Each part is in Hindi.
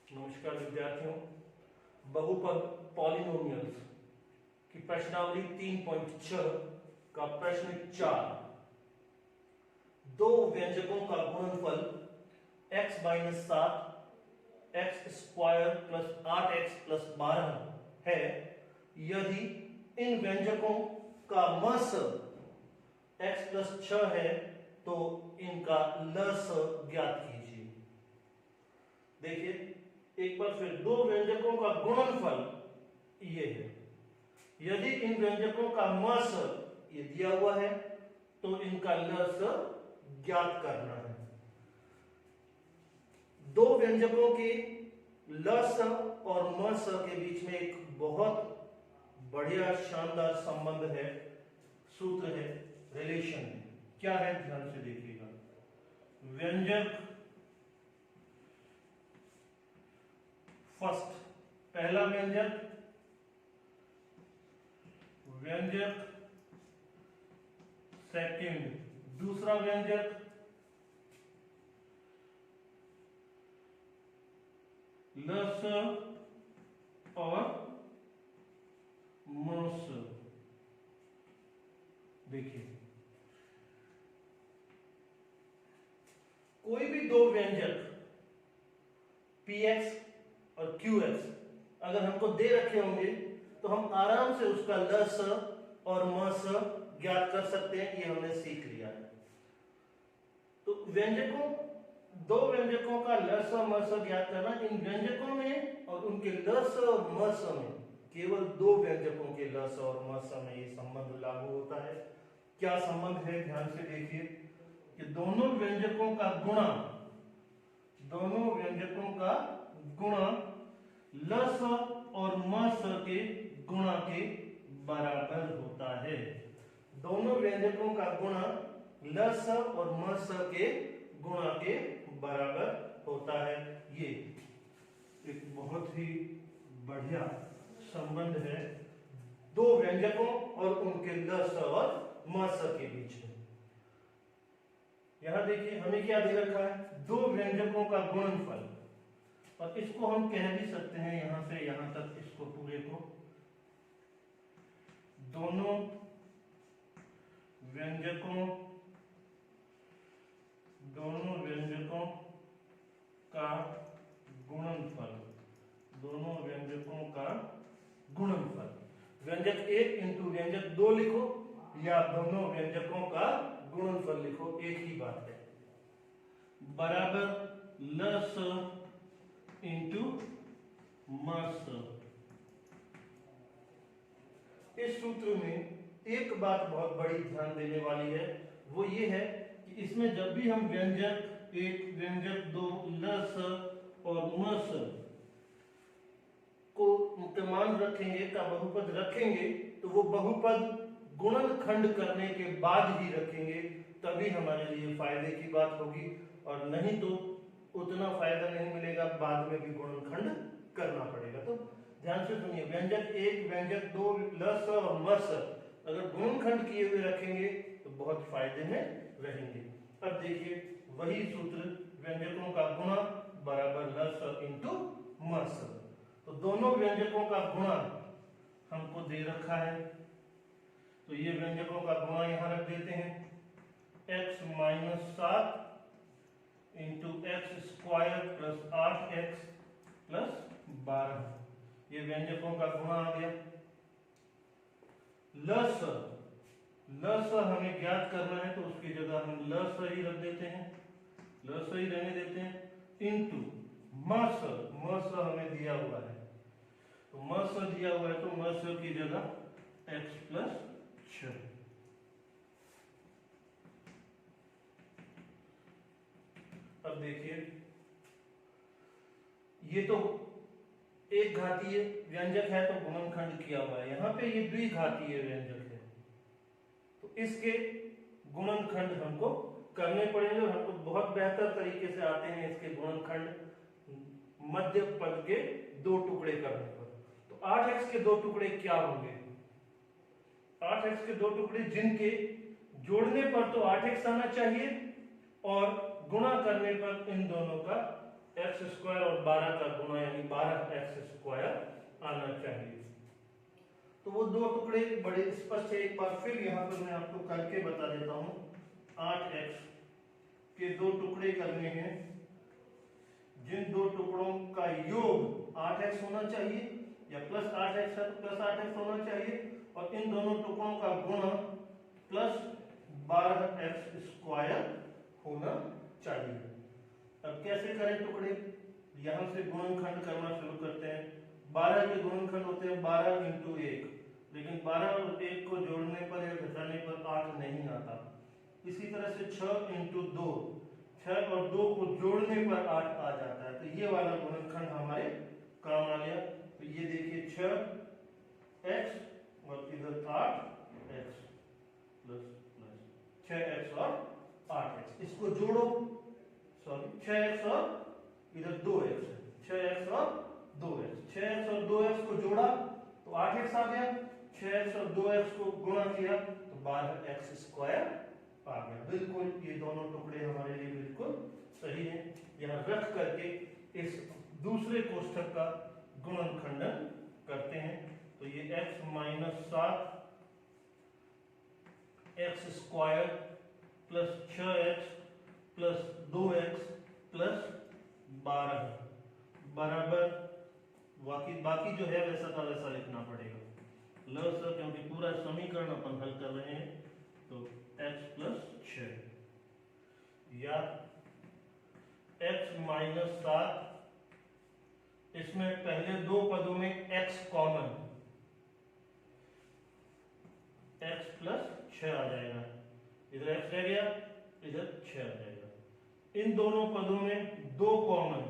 नमस्कार विद्यार्थियों। बहुपद पॉलिनोमियल्स की प्रश्नावली 3.6 का प्रश्न 4। दो व्यंजकों का गुणनफल x - 7 x square plus 8x plus 12 है यदि इन व्यंजकों का मस x प्लस 6 है तो इनका लस ज्ञात कीजिए। देखिए एक बार फिर, दो व्यंजकों का गुणनफल ये है, यदि इन व्यंजकों का मस ये दिया हुआ है तो इनका लस ज्ञात करना है। दो व्यंजकों के लस और मस के बीच में एक बहुत बढ़िया शानदार संबंध है, सूत्र है, रिलेशन है। क्या है, ध्यान से देखिएगा। व्यंजक फर्स्ट, पहला व्यंजक सेकंड, दूसरा व्यंजक लस और मस। देखिए कोई भी दो व्यंजक px और qx अगर हमको दे रखे होंगे तो हम आराम से उसका लस और मस ज्ञात कर सकते हैं। ये हमने सीख लिया है। तो दो व्यंजकों का लस और मस ज्ञात करना, इन व्यंजकों में और उनके लस और मस में, केवल दो व्यंजकों के लस और मस में ये संबंध लागू होता है। क्या संबंध है, ध्यान से देखिए कि दोनों व्यंजकों का गुणा लस और मस के गुणा के बराबर होता है। दोनों व्यंजकों का गुणा लस और मस के गुणा के बराबर होता है। ये एक बहुत ही बढ़िया संबंध है दो व्यंजकों और उनके लस और मस के बीच में। यहां देखिए हमें क्या दे रखा है, दो व्यंजकों का गुणनफल, और इसको हम कह भी सकते हैं यहां से यहां तक, इसको पूरे को, दोनों व्यंजकों का गुणनफल, व्यंजक एक इंटू व्यंजक दो लिखो या दोनों व्यंजकों का गुणनफल लिखो, एक ही बात है, बराबर लस इंटू मस। इस सूत्र में एक बात बहुत बड़ी ध्यान देने वाली है, वो ये है कि इसमें जब भी हम व्यंजक एक, व्यंजक दो, लस और मस को मान रखेंगे, का बहुपद रखेंगे, तो वो बहुपद गुणनखंड करने के बाद ही रखेंगे, तभी हमारे लिए फायदे की बात होगी, और नहीं तो उतना फायदा नहीं मिलेगा, बाद में भी गुणनखंड करना पड़ेगा। तो ध्यान से सुनिए, व्यंजक एक, व्यंजक दो, लस और मस अगर गुणनखंड किए हुए रखेंगे तो बहुत फायदे में रहेंगे। अब देखिए वही सूत्र, व्यंजकों का गुणा बराबर लस इंटू मस। तो दोनों व्यंजकों का गुणा हमको दे रखा है, तो ये व्यंजकों का गुणा यहां रख देते हैं, x - 7 into x square plus 8x plus 12, ये व्यंजकों का गुणा आ गया। लस हमें ज्ञात करना है तो उसकी जगह हम लस ही रख देते हैं, लस ही रहने देते हैं, इंटू मस हमें दिया हुआ है, तो मस दिया हुआ है तो मस की जगह x प्लस 6। अब देखिए ये तो एक घातीय व्यंजक है तो गुणनखंड किया हुआ है, यहां पे ये द्विघातीय व्यंजक है तो इसके गुणनखंड हमको करने पड़ेंगे, और हमको बहुत बेहतर तरीके से आते हैं इसके गुणनखंड मध्य पद के दो टुकड़े करने पर। तो 8x के दो टुकड़े क्या होंगे, 8x के दो टुकड़े जिनके जोड़ने पर तो 8x आना चाहिए और गुणा करने पर इन दोनों का एक्स स्क्वायर और 12 का गुणा यानी 12x स्क्वायर आना चाहिए। तो वो दो टुकड़े बड़े स्पष्ट है, एक बार फिर यहाँ पर मैं आपको करके बता देता हूँ। 8x के दो टुकड़े करने हैं, जिन दो टुकड़ों का योग 8x होना चाहिए या प्लस 8x है तो प्लस 8x होना चाहिए, और इन दोनों टुकड़ों का गुणा प्लस 12x स्क्वायर होना चाहिए। अब कैसे करें टुकड़े, यहां से गुणनखंड करना शुरू करते हैं। 12 के गुणनखंड होते हैं 12 इंटू 1, लेकिन 12 और 1 को जोड़ने पर या घटाने पर 8 नहीं आता। इसी तरह से 6 इंटू 2, 6 और 2 को जोड़ने पर 8 आ जाता है। तो ये वाला गुणनखंड हमारे काम आ गया। तो ये देखिए 6x और इधर 8x प्लस 6x और 8x, इसको जोड़ो, सॉरी 6x और इधर 2x है, 6x और 2x, 6x और 2x को जोड़ा तो 8x आ गया, 6x और 2x को गुणा किया तो 12x स्क्वायर आ गया। बिल्कुल ये दोनों टुकड़े हमारे लिए बिल्कुल सही है। यहाँ रख करके इस दूसरे कोष्ठक का गुणनखंडन करते हैं। तो ये x minus 7 x square plus 6x plus 2x plus 12 बराबर, बाकी जो है वैसा का वैसा लिखना पड़ेगा लस, क्योंकि पूरा समीकरण अपन हल कर रहे हैं। तो x प्लस 6 या x माइनस 7, इसमें पहले दो पदों में x कॉमन, x प्लस 6 आ जाएगा, इधर x रह गया, इधर 6 आ जाएगा। इन दोनों पदों में दो कॉमन,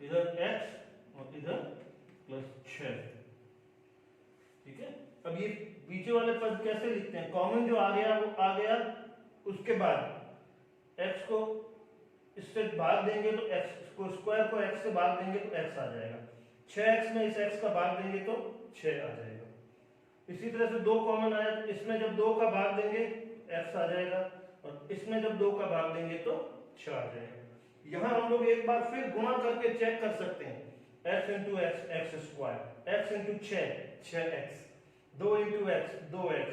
इधर x और इधर प्लस 6, ठीक है। अब ये पीछे वाले पद कैसे लिखते हैं, कॉमन जो आ गया वो आ गया, उसके बाद x को इससे भाग देंगे तो x को, स्क्वायर को x से भाग देंगे तो x आ जाएगा, 6x में इस x का भाग देंगे तो 6 आ जाएगा। इसी तरह से दो कॉमन आया तो इसमें जब 2 का भाग देंगे x आ जाएगा, और इसमें जब 2 का भाग देंगे तो 6 आ जाएगा। यहाँ हम लोग एक बार फिर गुणा करके चेक कर सकते हैं, x into x x square, x into 6x, 2 into x 2x,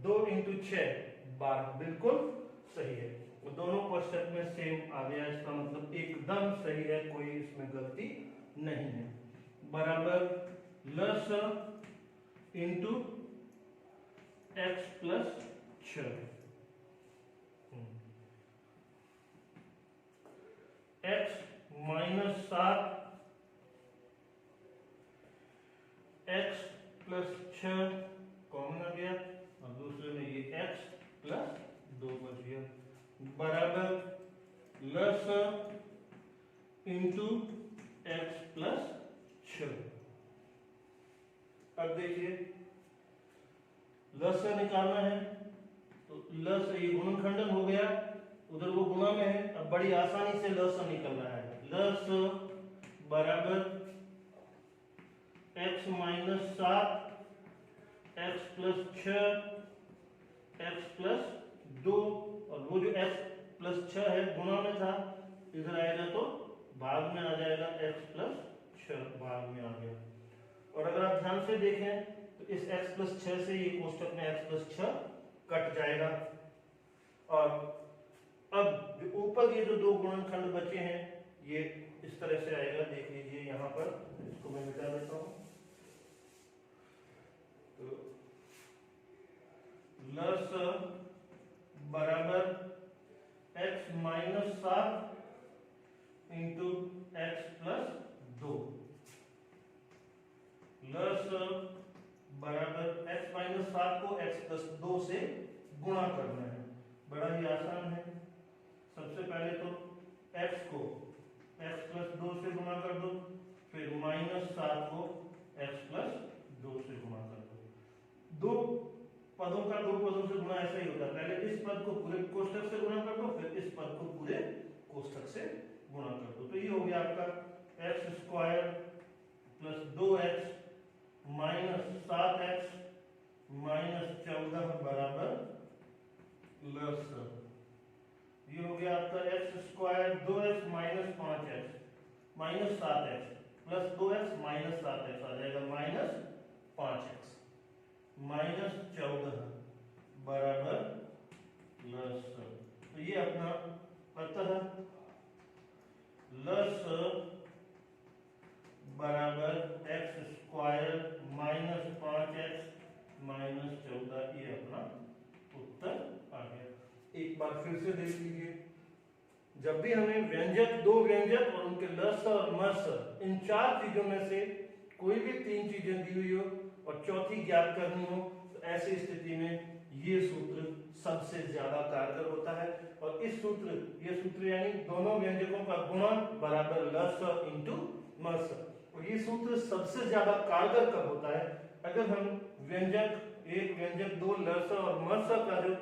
2 into 6 12, बिल्कुल सही है। वो दोनों कोष्ठक में सेम आ गया, इसका मतलब एकदम सही है, कोई इसमें गलती नहीं है। बराबर plus into x plus 6, x minus 7 x plus 6 common आ गया, और दूसरे में ये x प्लस 2 बच गया, बराबर लस इंटू x प्लस 6। अब देखिए लस निकालना है, तो लस ये गुणनखंडन हो गया, उधर वो गुणा में है, अब बड़ी आसानी से लस निकल रहा है। लस बराबर x minus 7 x plus 6 x plus 2, और वो जो x प्लस 6 है गुणा में था, इधर आएगा तो भाग में आ जाएगा, x प्लस 6 भाग में आ गया। और अगर आप ध्यान से देखें तो इस x प्लस 6 से ये कोष्ठक में x प्लस 6 कट जाएगा, और अब जो ऊपर ये जो दो गुणनखंड बचे हैं ये इस तरह से आएगा, देख लीजिए यहाँ पर, इसको मैं मिटा देता हूँ। तो लस बराबर x minus 7 into x plus 2, लस बराबर x माइनस 7 को x प्लस 2 से गुणा करना है, बड़ा ही आसान है। सबसे पहले तो x को x प्लस 2 से गुणा कर दो, फिर माइनस 7 को x प्लस 2 से गुणा कर दो। दो पदों का दो पदों से गुणा ऐसा ही होता है, पहले इस पद को पूरे कोष्ठक से गुणा कर दो, फिर इस पद को पूरे कोष्ठक से गुणा कर दो। तो ये हो गया आपका x square plus 2x minus 7x minus 14 बराबर लस, ये हो गया आपका x square 2x minus 5x, -7x plus 2x -7x आ जाएगा -5x -14 बराबर लस, तो ये अपना अतः लस बराबर x स्क्वायर -5x -14, ये अपना उत्तर आ गया। एक बार फिर से देख लीजिए, जब भी हमें व्यंजक, दो व्यंजक और उनके लस और मस, इन चार चीजों में से कोई भी तीन चीजें दी हुई हो और चौथी ज्ञात करनी हो, तो ऐसी स्थिति में ये सूत्र सबसे ज्यादा कारगर होता है। और इस सूत्र, ये सूत्र यानी दोनों व्यंजकों का गुणा बराबर लस इंटू मस, और ये सूत्र सबसे ज्यादा कारगर कब होता है? अगर हम व्यंजक, एक व्यंजक दो लस और मस का जो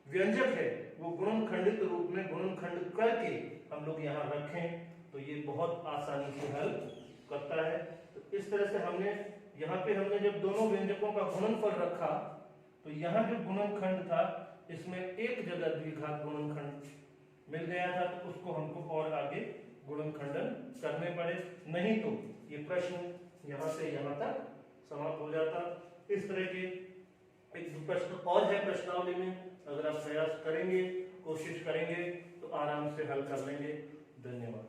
व्यंजक है वो गुणनखंडित रूप में गुणनखंड करके हम लोग यहाँ रखें, तो ये बहुत आसानी से हल करता है। तो इस तरह से हमने यहाँ पे हमने जब दोनों व्यंजकों का गुणनफल रखा, तो यहाँ जो गुणनखंड था इसमें एक जगह द्विघात गुणनखंड मिल गया था, तो उसको हमको और आगे गुणनखंडन करने पड़े, नहीं तो ये प्रश्न यहाँ से यहाँ तक समाप्त हो जाता। इस तरह के एक प्रश्न और है प्रश्नावली में, अगर आप प्रयास करेंगे, कोशिश करेंगे तो आराम से हल कर लेंगे। धन्यवाद।